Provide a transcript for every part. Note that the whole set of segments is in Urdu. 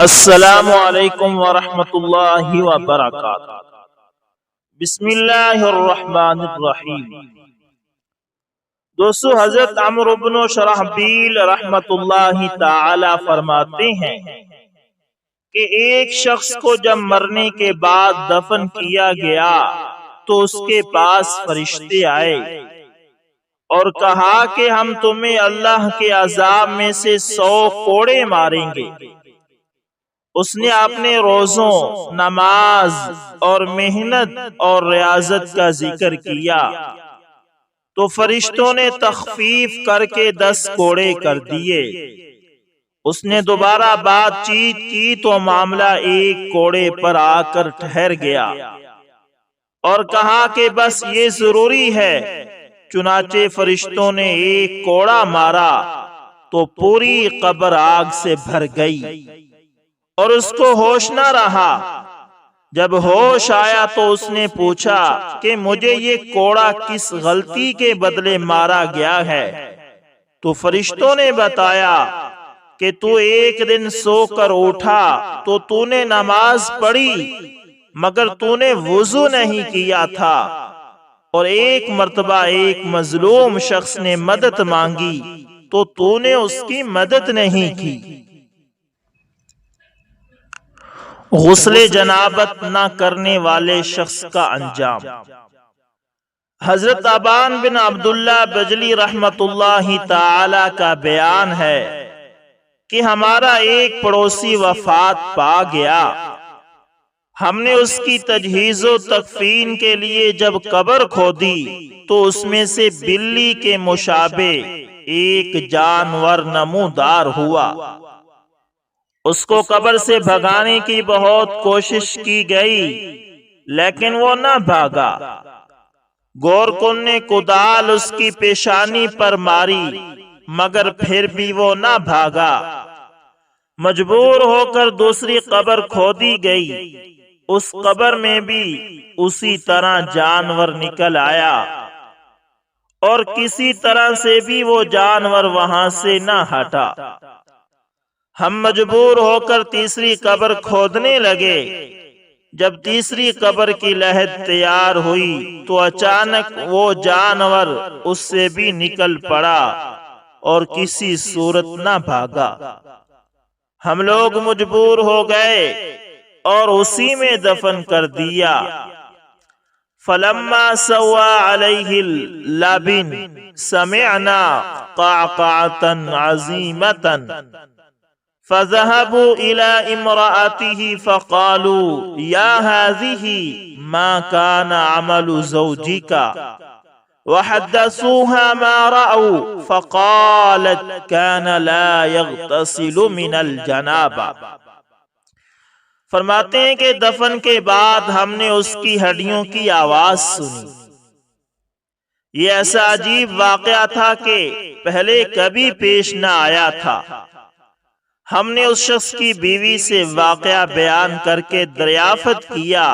السلام علیکم ورحمۃ اللہ وبرکاتہ۔ بسم اللہ الرحمن الرحیم۔ دوستو، حضرت عمرو بن شرحبیل رحمۃ اللہ تعالی فرماتے ہیں کہ ایک شخص کو جب مرنے کے بعد دفن کیا گیا تو اس کے پاس فرشتے آئے اور کہا کہ ہم تمہیں اللہ کے عذاب میں سے 100 کوڑے ماریں گے۔ اس نے اپنے روزوں، نماز اور محنت اور ریاضت کا ذکر کیا تو فرشتوں نے تخفیف کر کے 10 کوڑے کر دیے۔ اس نے دوبارہ بات چیت کی تو معاملہ 1 کوڑے پر آ کر ٹھہر گیا اور کہا کہ بس یہ ضروری ہے۔ چنانچہ فرشتوں نے 1 کوڑا مارا تو پوری قبر آگ سے بھر گئی اور اس کو ہوش نہ رہا۔ جب ہوش آیا تو اس نے پوچھا کہ مجھے یہ کوڑا کس غلطی کے بدلے مارا گیا ہے؟ تو فرشتوں نے بتایا کہ تو ایک دن سو کر اٹھا تو تو نے نماز پڑھی مگر تو نے وضو نہیں کیا تھا، اور ایک مرتبہ ایک مظلوم شخص نے مدد مانگی تو نے اس کی مدد نہیں کی۔ غسل جنابت نہ کرنے والے شخص کا انجام۔ حضرت ابان بن عبداللہ بجلی رحمت اللہ تعالی کا بیان ہے کہ ہمارا ایک پڑوسی وفات پا گیا۔ ہم نے اس کی تجہیز و تکفین کے لیے جب قبر کھودی تو اس میں سے بلی کے مشابہ ایک جانور نمودار ہوا۔ اس کو قبر سے بھگانے کی بہت کوشش کی گئی لیکن وہ نہ بھاگا۔ گورکن نے کدال اس کی پیشانی پر ماری مگر پھر بھی وہ نہ بھاگا۔ مجبور ہو کر دوسری قبر کھودی گئی، اس قبر میں بھی اسی طرح جانور نکل آیا اور کسی طرح سے بھی وہ جانور وہاں سے نہ ہٹا۔ ہم مجبور ہو کر تیسری قبر کھودنے لگے۔ جب تیسری قبر کی لحد تیار ہوئی تو اچانک وہ جانور اس سے بھی نکل پڑا اور کسی صورت نہ بھاگا۔ ہم لوگ مجبور ہو گئے اور اسی میں دفن کر دیا۔ فلما سوا علیہ اللبن سمعنا قعقعة عظیمة فذهبوا إلى امرأته فقالوا يا هذه ما كان عمل زوجك وحدثوها ما رأوا فقالت كان لا يغتسل من الجنابة۔ فرماتے ہیں کہ دفن کے بعد ہم نے اس کی ہڈیوں کی آواز سنی۔ یہ ایسا عجیب واقعہ تھا کہ پہلے کبھی پیش نہ آیا تھا۔ ہم نے اس شخص کی بیوی سے واقعہ بیان کر کے دریافت کیا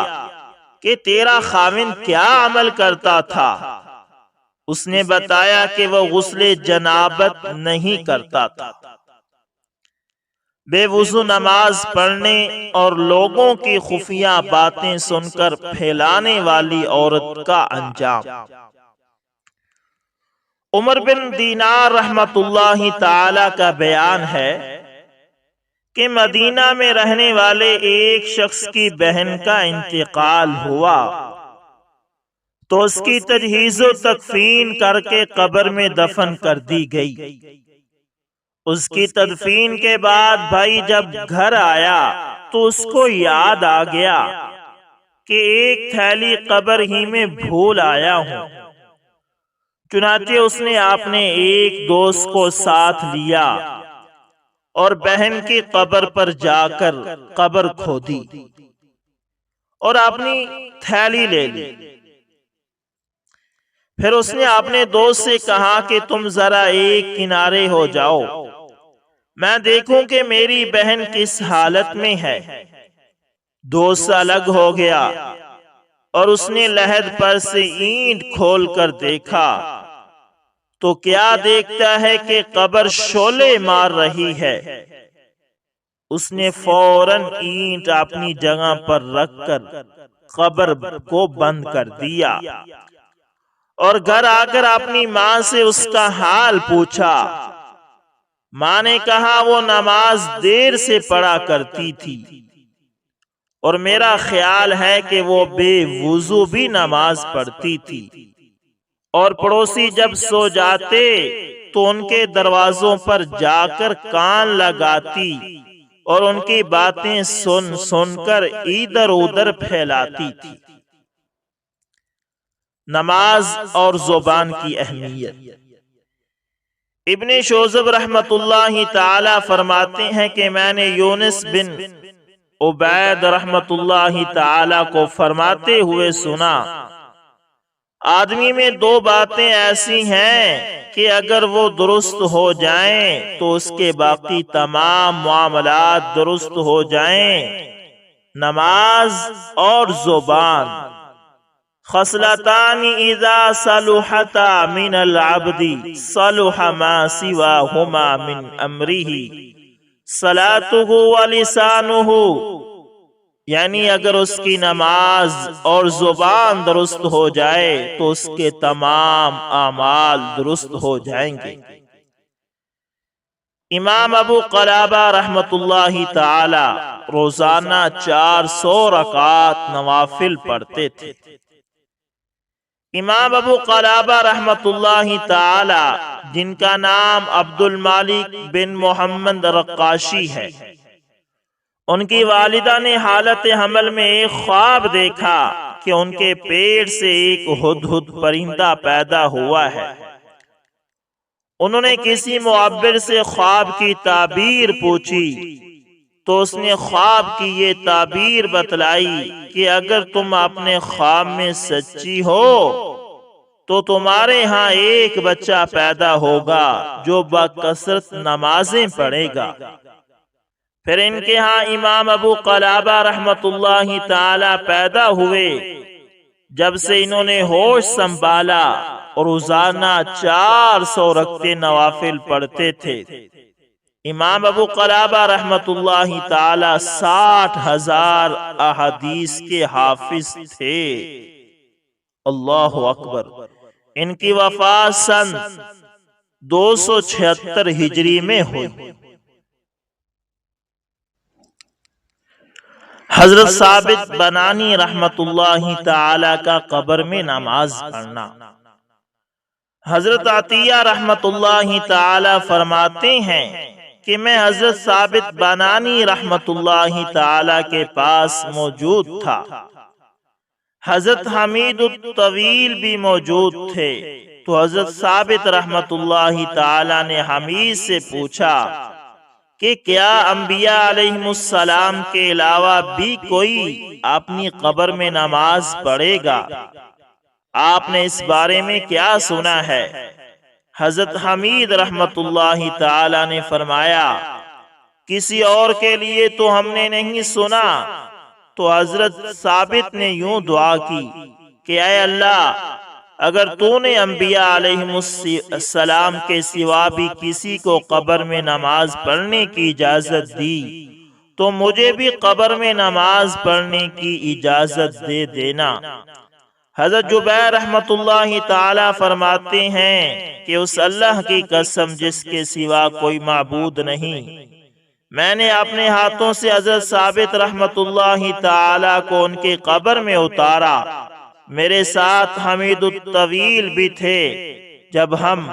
کہ تیرا خاوند کیا عمل کرتا تھا؟ اس نے بتایا کہ وہ غسل جنابت نہیں کرتا تھا۔ بے وضو نماز پڑھنے اور لوگوں کی خفیہ باتیں سن کر پھیلانے والی عورت کا انجام۔ عمر بن دینار رحمت اللہ تعالی کا بیان ہے کہ مدینہ میں رہنے والے ایک شخص کی بہن کا انتقال ہوا تو اس کی تجہیز و تکفین کر کے قبر میں دفن کر دی گئی۔ اس کی تدفین کے بعد بھائی جب گھر آیا تو اس کو یاد آ گیا کہ ایک تھیلی قبر ہی میں بھول آیا ہوں۔ چنانچہ اس نے اپنے ایک دوست کو ساتھ لیا اور بہن کی قبر پر جا کر قبر کھودی اور اپنی تھیلی لے لی۔ پھر اس نے اپنے دوست سے کہا کہ تم ذرا ایک کنارے ہو جاؤ، میں دیکھوں کہ میری بہن کس حالت میں ہے۔ دوست الگ ہو گیا اور اس نے لحد پر سے اینٹ کھول کر دیکھا تو کیا دیکھتا ہے کہ قبر شعلے مار رہی ہے۔ اس نے فوراً اینٹ اپنی جگہ پر رکھ کر قبر کو بند کر دیا اور گھر آ کر اپنی ماں سے اس کا حال پوچھا۔ ماں نے کہا وہ نماز دیر سے پڑھا کرتی تھی اور میرا خیال ہے کہ وہ بے وضو بھی نماز پڑھتی تھی، اور پڑوسی جب سو جاتے تو ان کے دروازوں پر جا کر کان لگاتی اور ان کی باتیں سن سن کر ادھر ادھر پھیلاتی تھی۔ نماز اور زبان کی اہمیت۔ ابن شوذب رحمت اللہ تعالی فرماتے ہیں کہ میں نے یونس بن عبید رحمت اللہ تعالی کو فرماتے ہوئے سنا، آدمی میں دو باتیں ایسی ہیں کہ اگر وہ درست ہو جائیں تو اس کے باقی تمام معاملات درست ہو جائیں، نماز اور زبان۔ خصلتان اذا صلحتا من العبد صلح ما سواهما من امره صلاته ولسانه، یعنی اگر اس کی نماز اور زبان درست ہو جائے تو اس کے تمام اعمال درست ہو جائیں گے۔ امام ابو قلابہ رحمت اللہ تعالی روزانہ 400 رکعات نوافل پڑھتے تھے۔ امام ابو قلابہ رحمت اللہ تعالی جن کا نام عبد المالک بن محمد رقاشی ہے، ان کی والدہ نے حالت حمل میں ایک خواب دیکھا کہ ان کے پیٹ سے ایک ہدہد پرندہ پیدا ہوا ہے۔ انہوں نے کسی معبر سے خواب کی تعبیر پوچھی تو اس نے خواب کی یہ تعبیر بتلائی کہ اگر تم اپنے خواب میں سچی ہو تو تمہارے ہاں ایک بچہ پیدا ہوگا جو بکثرت نمازیں پڑھے گا۔ پھر ان کے ہاں امام ابو قلابہ رحمت اللہ تعالی پیدا ہوئے۔ جب سے انہوں نے ہوش سنبھالا اور روزانہ 400 رکعتیں نوافل پڑھتے تھے۔ امام ابو قلابہ رحمت اللہ تعالی 60,000 احادیث کے حافظ تھے۔ اللہ اکبر۔ ان کی وفات سن 276 ہجری میں ہوئی۔ حضرت ثابت بنانی رحمت اللہ تعالی کا قبر میں نماز پڑھنا۔ حضرت عطیہ رحمت اللہ تعالی فرماتے ہیں کہ میں حضرت ثابت بنانی رحمت اللہ تعالی کے پاس موجود تھا۔ حضرت حمید الطویل بھی موجود تھے، تو حضرت ثابت رحمت اللہ تعالی نے حمید سے پوچھا کہ کیا انبیاء علیہم السلام کے علاوہ بھی کوئی اپنی قبر میں نماز پڑھے گا؟ آپ نے اس بارے میں کیا سنا ہے؟ حضرت حمید رحمت اللہ تعالی نے فرمایا، کسی اور کے لیے تو ہم نے نہیں سنا۔ تو حضرت ثابت نے یوں دعا کی کہ اے اللہ، اگر تو نے انبیاء علیہم السلام کے سوا بھی کسی کو قبر میں نماز پڑھنے کی اجازت دی تو مجھے بھی قبر میں نماز پڑھنے کی اجازت دے دینا۔ حضرت جبیر رحمت اللہ تعالی فرماتے ہیں کہ اس اللہ کی قسم جس کے سوا کوئی معبود نہیں، میں نے اپنے ہاتھوں سے حضرت ثابت رحمت اللہ تعالی کو ان کی قبر میں اتارا۔ میرے ساتھ حمید الطویل بھی تھے۔ جب ہم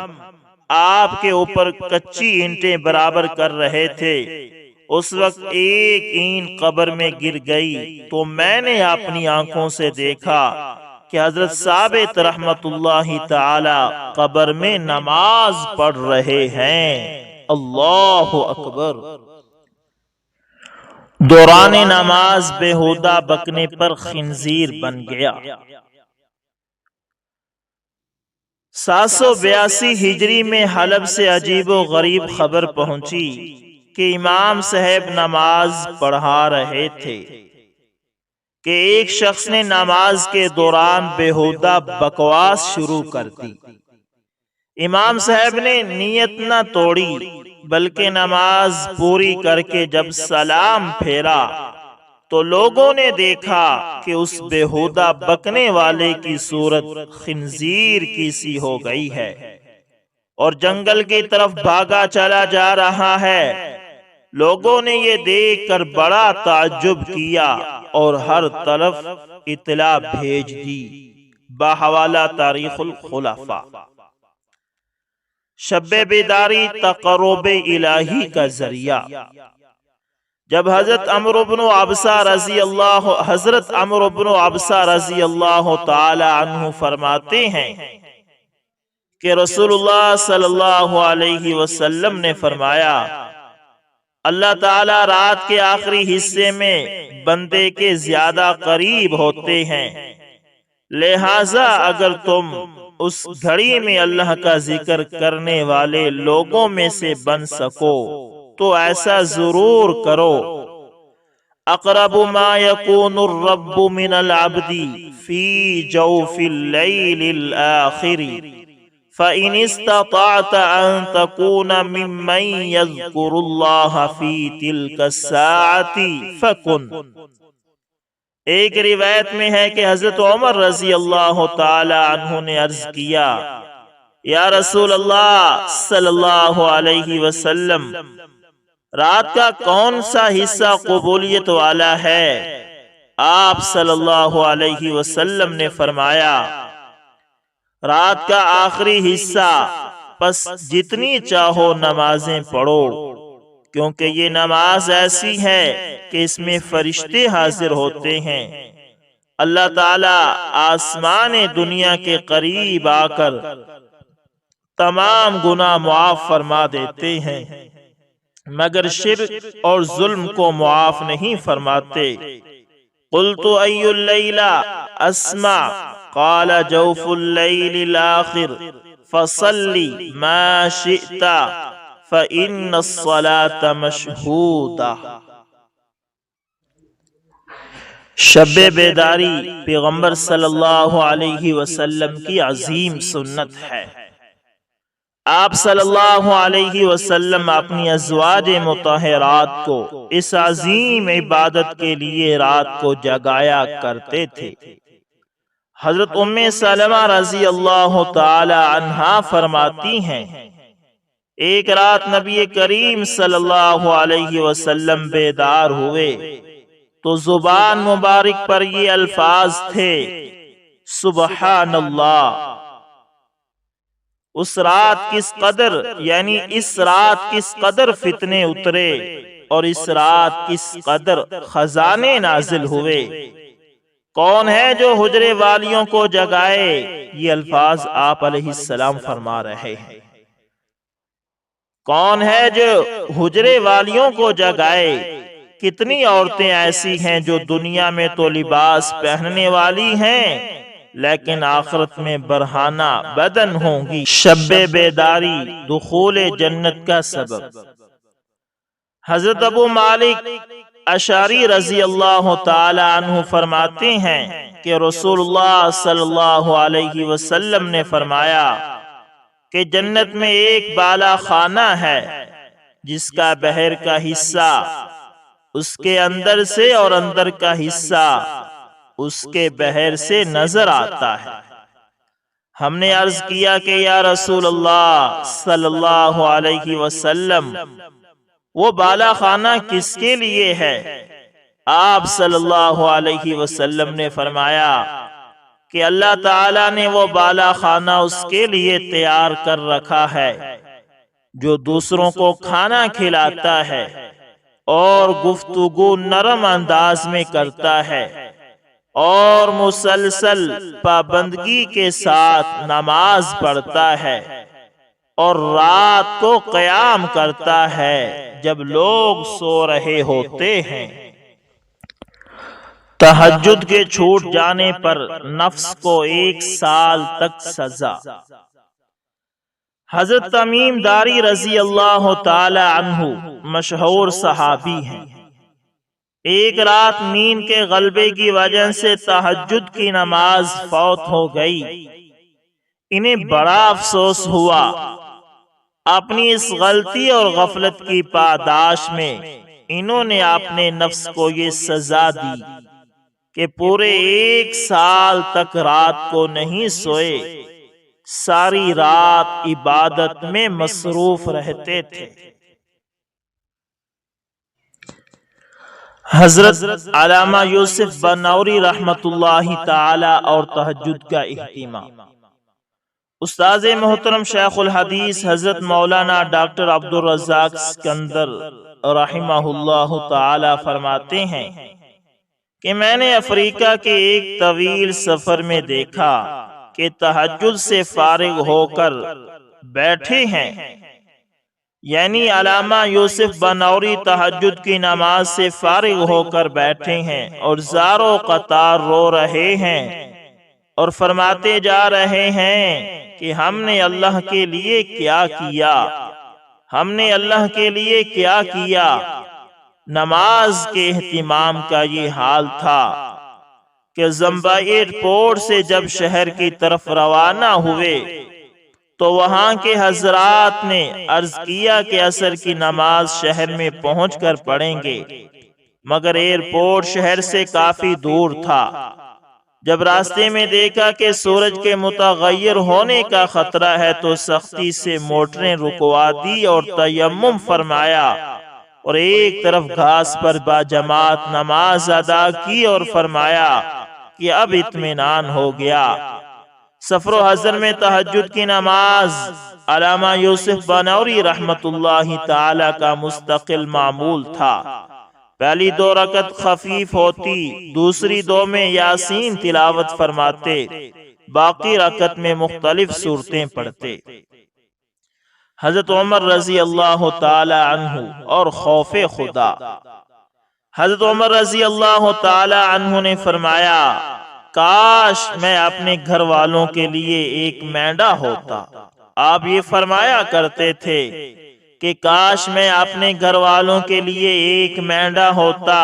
آپ کے اوپر کچی اینٹیں برابر کر رہے تھے، اس وقت ایک اینٹ قبر میں گر گئی تو میں نے اپنی آنکھوں سے دیکھا کہ حضرت ثابت رحمت اللہ تعالی قبر میں نماز پڑھ رہے ہیں۔ اللہ اکبر۔ دوران نماز بےہودہ بکنے پر خنزیر بن گیا۔ 782 ہجری میں حلب سے عجیب و غریب خبر پہنچی کہ امام صاحب نماز پڑھا رہے تھے کہ ایک شخص نے نماز کے دوران بےہودہ بکواس شروع کر دی۔ امام صاحب نے نیت نہ توڑی بلکہ نماز پوری کر کے جب سلام پھیرا تو لوگوں نے دیکھا کہ اس بےہودہ بکنے والے کی صورت خنزیر کی سی ہو گئی ہے اور جنگل کی طرف بھاگا چلا جا رہا ہے۔ لوگوں نے یہ دیکھ کر بڑا تعجب کیا اور ہر طرف اطلاع بھیج دی۔ بحوالہ تاریخ الخلفاء۔ شب بیداری تقرب الہی کا ذریعہ۔ جب حضرت عمرو بن عبسہ رضی اللہ تعالی عنہ فرماتے ہیں کہ رسول اللہ صلی اللہ علیہ وسلم نے فرمایا، اللہ تعالی رات کے آخری حصے میں بندے کے زیادہ قریب ہوتے ہیں، لہذا اگر تم اس گھڑی میں اللہ کا ذکر کرنے والے لوگوں میں سے بن سکو تو ایسا ضرور کرو۔ اقرب ما یکون الرب من العبد فی جوف اللیل الآخر فإن استطعت ان تکون ممن یذکر اللہ فی تلک الساعة فکن۔ ایک روایت میں ہے کہ حضرت عمر رضی اللہ تعالی عنہ نے عرض کیا، یا رسول اللہ صلی اللہ علیہ وسلم، رات کا کون سا حصہ قبولیت والا ہے؟ آپ صلی اللہ علیہ وسلم نے فرمایا، رات کا آخری حصہ، پس جتنی چاہو نمازیں پڑھو، کیونکہ یہ نماز ایسی ہے کہ اس میں فرشتے حاضر ہوتے ہیں۔ اللہ تعالیٰ آسمان دنیا کے قریب آ کر تمام گناہ معاف فرما دیتے ہیں، مگر شرک اور ظلم کو معاف نہیں فرماتے۔ قلت ای اللیل اسمع قال جوف اللیل الاخر فصلی ما شئت فإن الصلاة مشہودہ۔ شب بیداری پیغمبر صلی اللہ علیہ وسلم کی عظیم سنت ہے۔ آپ صلی اللہ علیہ وسلم اپنی ازواج مطہرات کو اس عظیم عبادت کے لیے رات کو جگایا کرتے تھے۔ حضرت ام سلمہ رضی اللہ تعالی عنہا فرماتی ہیں، ایک رات نبی کریم صلی اللہ علیہ وسلم بیدار ہوئے تو زبان مبارک پر یہ الفاظ تھے، سبحان اللہ۔ اس رات کس قدر، یعنی اس رات کس قدر فتنے اترے اور اس رات کس قدر خزانے نازل ہوئے۔ کون ہے جو حجرے والیوں کو جگائے؟ یہ الفاظ آپ علیہ السلام فرما رہے ہیں۔ کون ہے جو حجرے والیوں کو جگائے؟ کتنی عورتیں ایسی ہیں جو دنیا میں تو لباس پہننے والی ہیں لیکن آخرت میں برہنہ بدن ہوں گی۔ شب بیداری دخول جنت کا سبب۔ حضرت ابو مالک اشعری رضی اللہ تعالی عنہ فرماتے ہیں کہ رسول اللہ صلی اللہ علیہ وسلم نے فرمایا کہ جنت میں ایک بالا خانہ ہے جس کا بہر کا حصہ اس کے اندر سے اور اندر کا حصہ اس کے بہر سے نظر آتا ہے۔ ہم نے عرض کیا کہ یا رسول اللہ صلی اللہ علیہ وسلم، وہ بالا خانہ کس کے لیے ہے؟ آپ صلی اللہ علیہ وسلم نے فرمایا کہ اللہ تعالیٰ نے وہ بالا خانہ اس کے لیے تیار کر رکھا ہے جو دوسروں کو کھانا کھلاتا ہے اور گفتگو نرم انداز میں کرتا ہے اور مسلسل پابندگی کے ساتھ نماز پڑھتا ہے اور رات کو قیام کرتا ہے جب لوگ سو رہے ہوتے ہیں۔ تہجد کے چھوٹ جانے پر نفس کو 1 سال تک سزا۔ حضرت تمیم داری رضی اللہ تعالی عنہ مشہور صحابی ہیں۔ ایک رات نیند کے غلبے کی وجہ سے تہجد کی نماز فوت ہو گئی۔ انہیں بڑا افسوس ہوا۔ اپنی اس غلطی اور غفلت کی پاداش میں انہوں نے اپنے نفس کو یہ سزا دی کہ پورے 1 سال تک رات کو نہیں سوئے، ساری رات عبادت میں مصروف رہتے تھے۔ حضرت علامہ یوسف بنوری رحمت اللہ تعالی اور تہجد کا اہتمام۔ استاذ محترم شیخ الحدیث حضرت مولانا ڈاکٹر عبدالرزاق اسکندر رحمہ اللہ تعالی فرماتے ہیں کہ میں نے افریقہ کے ایک طویل سفر میں دیکھا کہ تہجد سے فارغ ہو کر بیٹھے ہیں، یعنی علامہ یوسف بنوری تہجد کی نماز سے فارغ ہو کر بیٹھے ہیں اور زار و قطار رو رہے ہیں اور فرماتے جا رہے ہیں کہ ہم نے اللہ کے لیے کیا کیا، ہم نے اللہ کے لیے کیا کیا۔ نماز کے اہتمام کا یہ حال تھا کہ زمبا ایئرپورٹ سے جب شہر کی طرف روانہ ہوئے تو وہاں کے حضرات نے عرض کیا کہ عصر کی نماز شہر میں پہنچ کر پڑھیں گے، مگر ایئرپورٹ شہر سے کافی دور تھا۔ جب راستے میں دیکھا کہ سورج کے متغیر ہونے کا خطرہ ہے تو سختی سے موٹریں رکوا دی اور تیمم فرمایا اور ایک طرف گھاس پر باجماعت نماز ادا کی اور فرمایا کہ اب اطمینان ہو گیا۔ سفر و حضر میں تہجد کی نماز علامہ یوسف بنوری رحمت اللہ تعالی کا مستقل معمول تھا۔ پہلی 2 رکعت خفیف ہوتی، دوسری 2 میں یاسین تلاوت فرماتے، باقی رکعت میں مختلف صورتیں پڑھتے۔ حضرت عمر رضی اللہ تعالی عنہ اور خوف خدا۔ حضرت عمر رضی اللہ تعالی عنہ نے فرمایا، کاش میں اپنے گھر والوں کے لیے ایک مینڈا ہوتا۔ آپ یہ فرمایا کرتے تھے کہ کاش میں اپنے گھر والوں کے لیے ایک مینڈا ہوتا،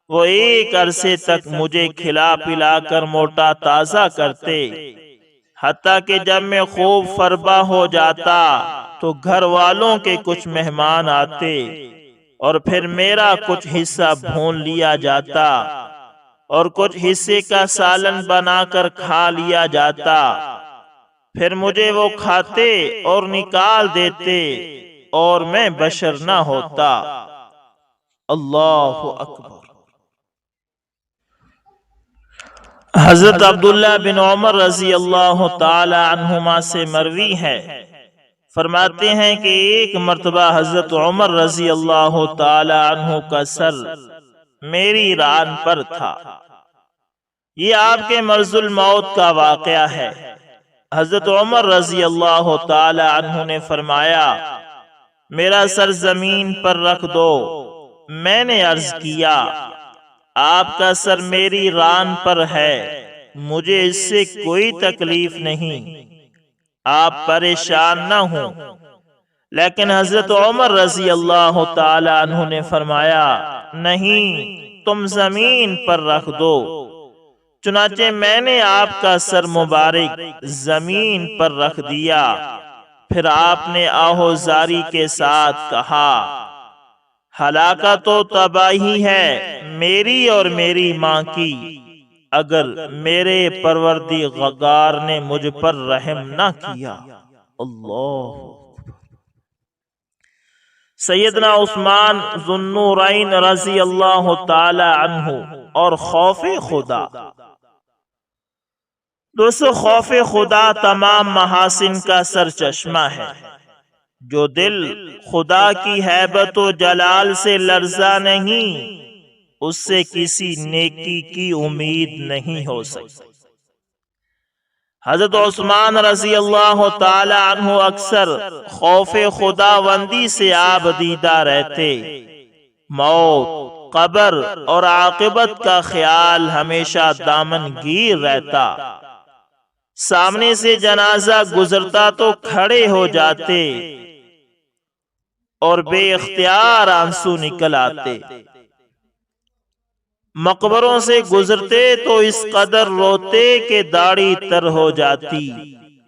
وہ ایک عرصے تک مجھے کھلا پلا کر موٹا تازہ کرتے، حتیٰ کہ جب میں خوب فربا ہو جاتا تو گھر والوں کے کچھ مہمان آتے اور پھر میرا کچھ حصہ بھون لیا جاتا اور کچھ حصے کا سالن بنا کر کھا لیا جاتا، پھر مجھے وہ کھاتے اور نکال دیتے اور میں بشر نہ ہوتا۔ اللہ اکبر۔ حضرت عبداللہ بن عمر رضی اللہ تعالی عنہما سے مروی ہے، فرماتے ہیں کہ ایک مرتبہ حضرت عمر رضی اللہ تعالی عنہ کا سر میری ران پر تھا۔ یہ آپ کے مرض الموت کا واقعہ ہے۔ حضرت عمر رضی اللہ تعالی عنہ نے فرمایا، میرا سر زمین پر رکھ دو۔ میں نے عرض کیا، آپ کا سر میری ران پر ہے، مجھے اس سے کوئی تکلیف نہیں، آپ پریشان نہ ہوں۔ لیکن حضرت عمر رضی اللہ تعالی عنہ نے فرمایا، نہیں، تم زمین پر رکھ دو۔ چنانچہ میں نے آپ کا سر مبارک زمین پر رکھ دیا۔ پھر آپ نے آہوزاری کے ساتھ کہا، ہلاکت و تباہی ہے میری اور میری ماں کی، اگر میرے پروردگار نے مجھ پر رحم نہ کیا۔ اللہ۔ سیدنا عثمان ذو النورین رضی اللہ تعالی عنہ اور خوف خدا۔ دوستو، خوف خدا تمام محاسن کا سرچشمہ ہے۔ جو دل خدا کی ہیبت و جلال سے لرزا نہیں، اس سے کسی نیکی کی امید نہیں ہو سکتی۔ حضرت عثمان رضی اللہ تعالی عنہ اکثر خوف خداوندی سے آبدیدہ رہتے۔ موت، قبر اور عاقبت کا خیال ہمیشہ دامن گیر رہتا۔ سامنے سے جنازہ گزرتا تو کھڑے ہو جاتے اور بے اختیار آنسو نکل آتے۔ مقبروں سے گزرتے تو اس قدر روتے کہ داڑھی تر ہو جاتی۔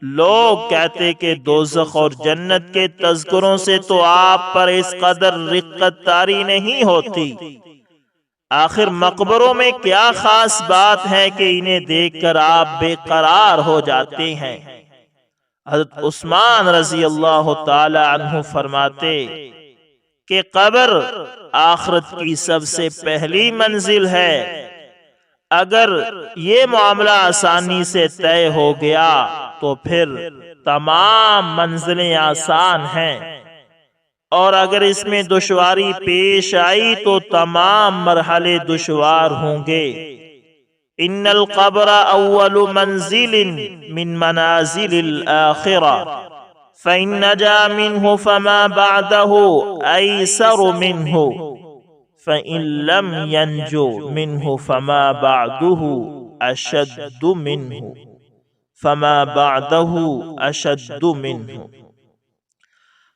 لوگ کہتے کہ دوزخ اور جنت کے تذکروں سے تو آپ پر اس قدر رقت طاری نہیں ہوتی، آخر مقبروں میں کیا خاص بات ہے کہ انہیں دیکھ کر آپ بے قرار ہو جاتے ہیں؟ حضرت عثمان رضی اللہ تعالی عنہ فرماتے کہ قبر آخرت کی سب سے پہلی منزل ہے، اگر یہ معاملہ آسانی سے طے ہو گیا تو پھر تمام منزلیں آسان ہیں، اور اگر اس میں دشواری پیش آئی تو تمام مرحلے دشوار ہوں گے۔ ان القبر اول منزل من منازل الاخرہ فإن نجا منه فما بعده أيسر منه فإن لم ينجو منه فما بعده أشد منه فما بعده أشد منه۔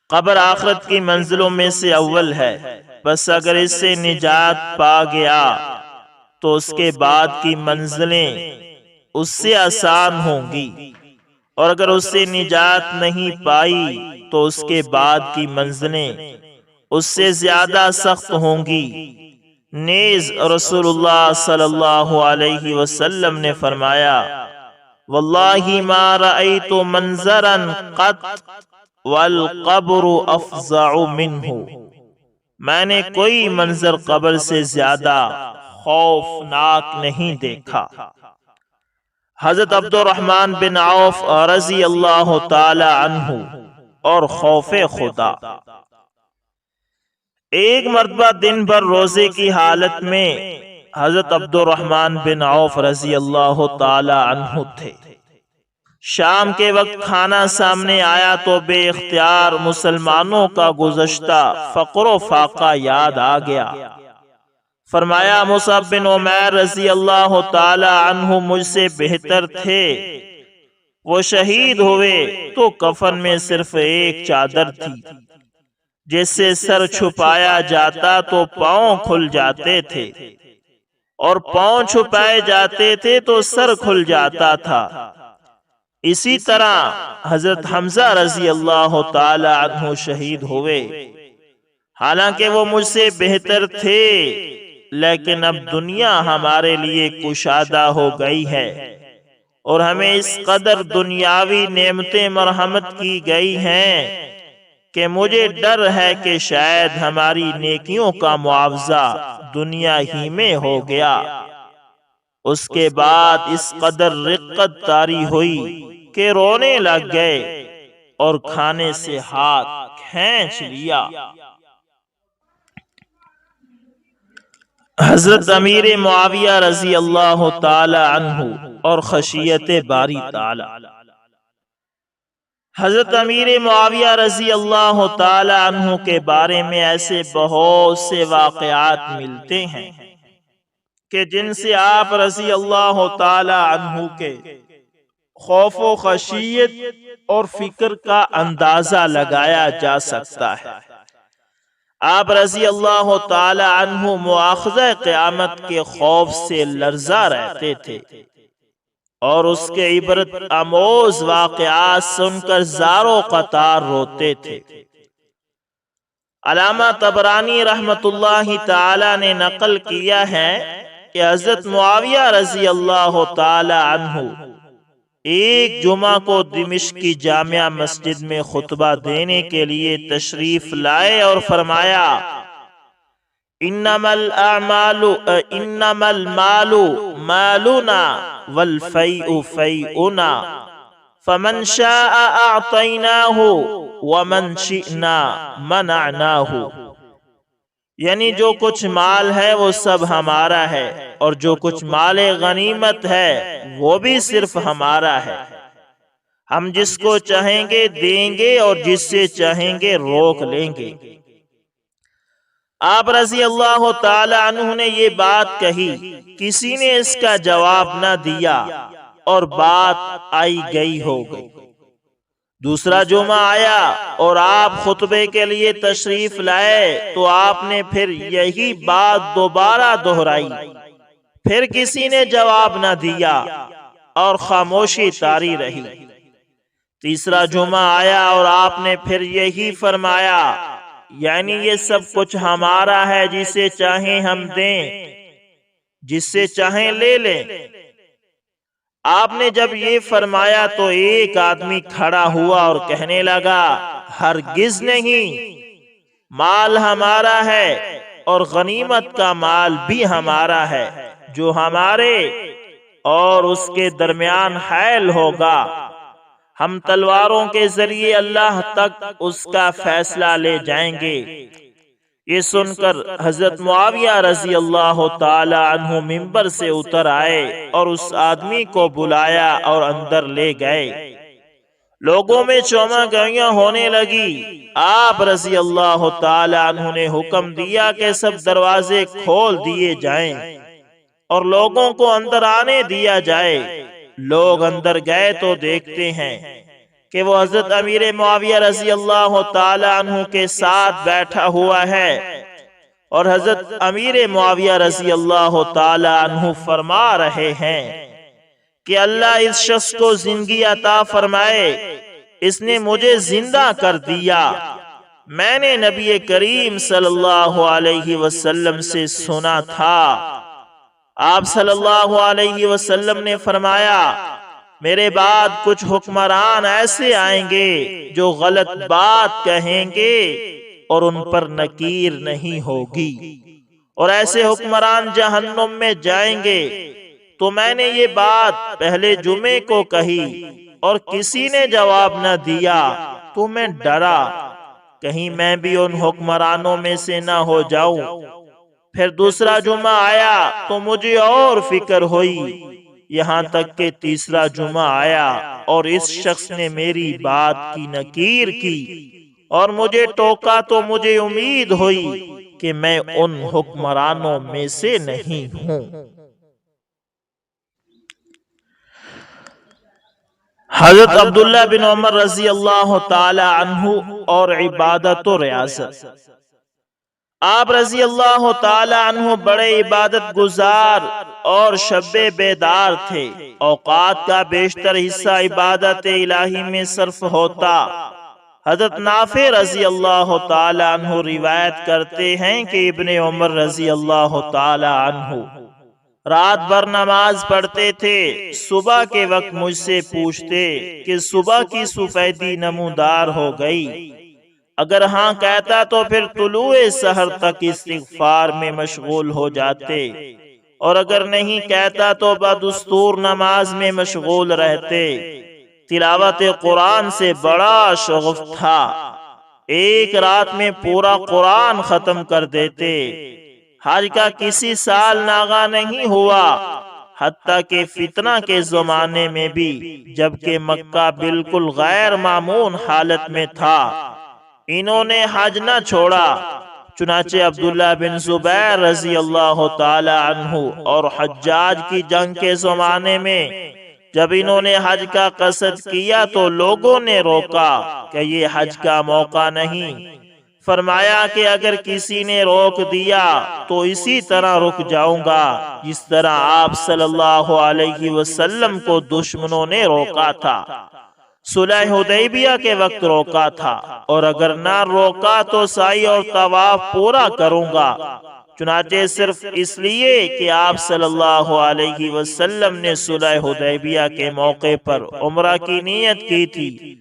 قبر آخرت کی منزلوں میں سے اول ہے، بس اگر اس سے نجات پا گیا تو اس کے بعد کی منزلیں اس سے آسان ہوں گی، اور اگر اس سے نجات نہیں پائی تو اس کے بعد کی منزلیں اس سے زیادہ سخت ہوں گی۔ نیز رسول اللہ صلی اللہ علیہ وسلم نے فرمایا، واللہ ما رأیت منظرا قط والقبر افظع منہ، میں نے کوئی منظر قبر سے زیادہ خوفناک نہیں دیکھا۔ حضرت عبد الرحمن بن عوف رضی اللہ تعالی عنہ اور خوف خدا۔ ایک مرتبہ دن بھر روزے کی حالت میں حضرت عبد الرحمن بن عوف رضی اللہ تعالی عنہ تھے۔ شام کے وقت کھانا سامنے آیا تو بے اختیار مسلمانوں کا گزشتہ فقر و فاقہ یاد آ گیا۔ فرمایا، مصعب بن عمیر رضی اللہ تعالی عنہ مجھ سے بہتر تھے، وہ شہید ہوئے تو کفن میں صرف ایک چادر تھی، جس سے سر چھپایا جاتا تو پاؤں کھل جاتے تھے، اور پاؤں چھپائے جاتے تھے تو سر کھل جاتا تھا۔ اسی طرح حضرت حمزہ رضی اللہ تعالی عنہ شہید ہوئے، حالانکہ وہ مجھ سے بہتر تھے، لیکن اب دنیا ہمارے لیے کشادہ ہو گئی ہے، اور ہمیں اس قدر دنیاوی نعمتیں مرحمت کی گئی ہیں کہ مجھے ڈر ہے کہ شاید ہماری نیکیوں کا معاوضہ دنیا ہی میں ہو گیا۔ اس کے بعد اس قدر رقت طاری ہوئی کہ رونے لگ گئے اور کھانے سے ہاتھ کھینچ لیا۔ حضرت امیر معاویہ رضی اللہ تعالی عنہ اور خشیت باری تعالی۔ حضرت امیر معاویہ رضی اللہ تعالی عنہ کے بارے میں ایسے بہت سے واقعات ملتے ہیں کہ جن سے آپ رضی اللہ تعالی عنہ کے خوف و خشیت اور فکر کا اندازہ لگایا جا سکتا ہے۔ آپ رضی اللہ تعالی عنہ مواخذہ قیامت کے خوف سے لرزہ رہتے تھے، اور اس کے عبرت آموز واقعات سن کر زاروں قطار روتے تھے۔ علامہ طبرانی رحمت اللہ تعالی نے نقل کیا ہے کہ حضرت معاویہ رضی اللہ تعالی عنہ ایک جمعہ کو دمشق کی جامع مسجد میں خطبہ دینے کے لیے تشریف لائے اور فرمایا، انما المال مالنا والفیء فیئنا فمن شاء اعطیناہ ومن شئنا منعناہ، یعنی جو کچھ مال ہے وہ سب ہمارا ہے، اور جو کچھ مال غنیمت ہے وہ بھی صرف ہمارا ہے، ہم جس کو چاہیں گے دیں گے اور جس سے چاہیں گے روک لیں گے۔ آپ رضی اللہ تعالی عنہ نے یہ بات کہی، کسی نے اس کا جواب نہ دیا اور بات آئی گئی ہو گئی۔ دوسرا جمعہ آیا اور آپ خطبے کے لیے تشریف لائے تو آپ نے پھر یہی بات دوبارہ دہرائی، پھر کسی نے جواب نہ دیا اور خاموشی طاری رہی۔ تیسرا جمعہ آیا اور آپ نے پھر یہی فرمایا، یعنی یہ سب کچھ ہمارا ہے، جسے چاہیں ہم دیں، جس سے چاہیں لے لیں۔ آپ نے جب یہ فرمایا تو ایک آدمی کھڑا ہوا اور کہنے لگا، ہرگز نہیں، مال ہمارا ہے اور غنیمت کا مال بھی ہمارا ہے، جو ہمارے اور اس کے درمیان حائل ہوگا، ہم تلواروں کے ذریعے اللہ تک اس کا فیصلہ لے جائیں گے۔ یہ سن کر حضرت معاویہ رضی اللہ تعالی عنہ منبر سے اتر آئے اور اس آدمی کو بلایا اور اندر لے گئے۔ لوگوں میں چوما گویاں ہونے لگی۔ آپ رضی اللہ تعالی عنہ نے حکم دیا کہ سب دروازے کھول دیے جائیں اور لوگوں کو اندر آنے دیا جائے۔ لوگ اندر گئے تو دیکھتے ہیں کہ وہ حضرت امیر معاویہ رضی اللہ تعالی عنہ کے ساتھ بیٹھا ہوا ہے، اور حضرت امیر معاویہ رضی اللہ تعالی عنہ فرما رہے ہیں کہ اللہ اس شخص کو زندگی عطا فرمائے، اس نے مجھے زندہ کر دیا۔ میں نے نبی کریم صلی اللہ علیہ وسلم سے سنا تھا، آپ صلی اللہ علیہ وسلم نے فرمایا، میرے بعد کچھ حکمران ایسے آئیں گے جو غلط بات کہیں گے اور ان پر نکیر نہیں ہوگی، اور ایسے حکمران جہنم میں جائیں گے۔ تو میں نے یہ بات پہلے جمعے کو کہی اور کسی نے جواب نہ دیا، تو میں ڈرا کہیں میں بھی ان حکمرانوں میں سے نہ ہو جاؤں۔ پھر دوسرا جمعہ آیا تو مجھے اور فکر ہوئی، یہاں تک کہ تیسرا جمعہ آیا اور اس شخص نے میری بات کی نکیر کی اور مجھے ٹوکا، تو مجھے امید ہوئی کہ میں ان حکمرانوں میں سے نہیں ہوں۔ حضرت عبداللہ بن عمر رضی اللہ تعالی عنہ اور عبادت و ریاضت۔ آپ رضی اللہ تعالی عنہ بڑے عبادت گزار اور شب بیدار تھے۔ اوقات کا بیشتر حصہ عبادت الہی میں صرف ہوتا۔ حضرت نافع رضی اللہ تعالی عنہ روایت کرتے ہیں کہ ابن عمر رضی اللہ تعالی عنہ رات بھر نماز پڑھتے تھے۔ صبح کے وقت مجھ سے پوچھتے کہ صبح کی سفیدی نمودار ہو گئی؟ اگر ہاں کہتا تو پھر طلوع سحر تک استغفار میں مشغول ہو جاتے، اور اگر نہیں کہتا تو بدستور نماز میں مشغول رہتے۔ تلاوت قرآن سے بڑا شغف تھا، ایک رات میں پورا قرآن ختم کر دیتے۔ حج کا کسی سال ناغا نہیں ہوا، حتیٰ کہ فتنہ کے زمانے میں بھی، جبکہ مکہ بالکل غیر معمون حالت میں تھا، انہوں نے حج نہ چھوڑا۔ چنانچہ عبداللہ بن زبیر رضی اللہ تعالی عنہ اور حجاج کی جنگ کے زمانے میں جب انہوں نے حج کا قصد کیا تو لوگوں نے روکا کہ یہ حج کا موقع نہیں۔ فرمایا کہ اگر کسی نے روک دیا تو اسی طرح رک جاؤں گا جس طرح آپ صلی اللہ علیہ وسلم کو دشمنوں نے روکا تھا، صلح حدیبیہ کے وقت روکا تھا، اور اگر نہ روکا تو سعی اور طواف پورا کروں گا۔ چنانچہ صرف اس لیے کہ آپ صلی اللہ علیہ وسلم نے صلح حدیبیہ کے موقع پر عمرہ کی نیت کی تھی،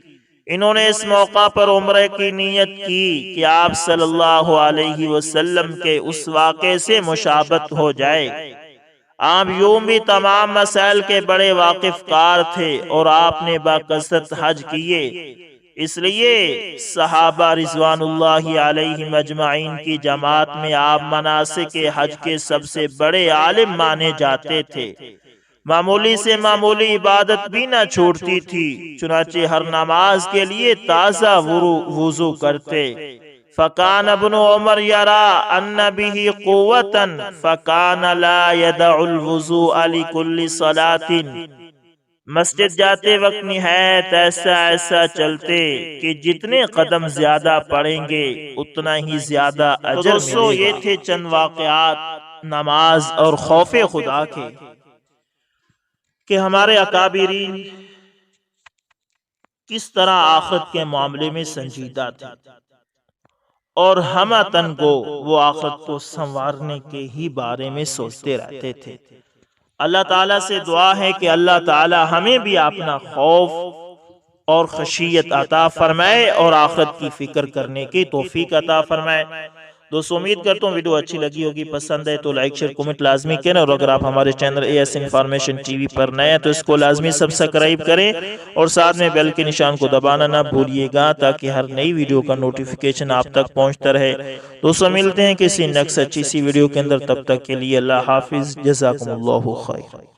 انہوں نے اس موقع پر عمرہ کی نیت کی کہ آپ صلی اللہ علیہ وسلم کے اس واقعے سے مشابہت ہو جائے۔ آپ یوں بھی تمام مسائل کے بڑے واقف کار تھے اور آپ نے باکثرت حج کیے، اس لیے صحابہ رضوان اللہ علیہم اجمعین کی جماعت میں آپ مناسک حج کے سب سے بڑے عالم مانے جاتے تھے۔ معمولی سے معمولی عبادت بھی نہ چھوڑتی تھی، چنانچہ ہر نماز کے لیے تازہ وضو کرتے۔ فَكَانَ ابْنُ عُمَرَ يَرَى أَنَّ بِهِ قُوَّةً فَكَانَ لَا يَدَعُ الْوُضُوءَ لِكُلِّ صَلَاةٍ۔ مسجد جاتے وقت نہایت ایسا چلتے کہ جتنے قدم زیادہ پڑیں گے اتنا ہی زیادہ اجر ملے گا۔ یہ تھے چند واقعات نماز اور خوف خدا کے کہ ہمارے اکابرین کس طرح آخرت کے معاملے میں سنجیدہ تھے، اور ہمتن کو وہ آخرت کو سنوارنے کے ہی بارے میں سوچتے رہتے تھے۔ اللہ تعالیٰ سے دعا ہے کہ اللہ تعالیٰ ہمیں بھی اپنا خوف اور خشیت عطا فرمائے اور آخرت کی فکر کرنے کی توفیق عطا فرمائے۔ دوستو امید کرتا ہوں ویڈیو اچھی لگی ہوگی، پسند ہے تو لائک شیئر کومنٹ لازمی کریں، اور اگر آپ ہمارے channel AS information TV پر نئے ہیں تو اس کو لازمی سبسکرائب کریں اور ساتھ میں بیل کے نشان کو دبانا نہ بھولیے گا تاکہ ہر نئی ویڈیو کا نوٹیفیکیشن آپ تک پہنچتا رہے۔ دوستو ملتے ہیں کسی نیکسٹ اچھی سی ویڈیو کے اندر، تب تک کے لیے اللہ حافظ، جزاکم اللہ خیر۔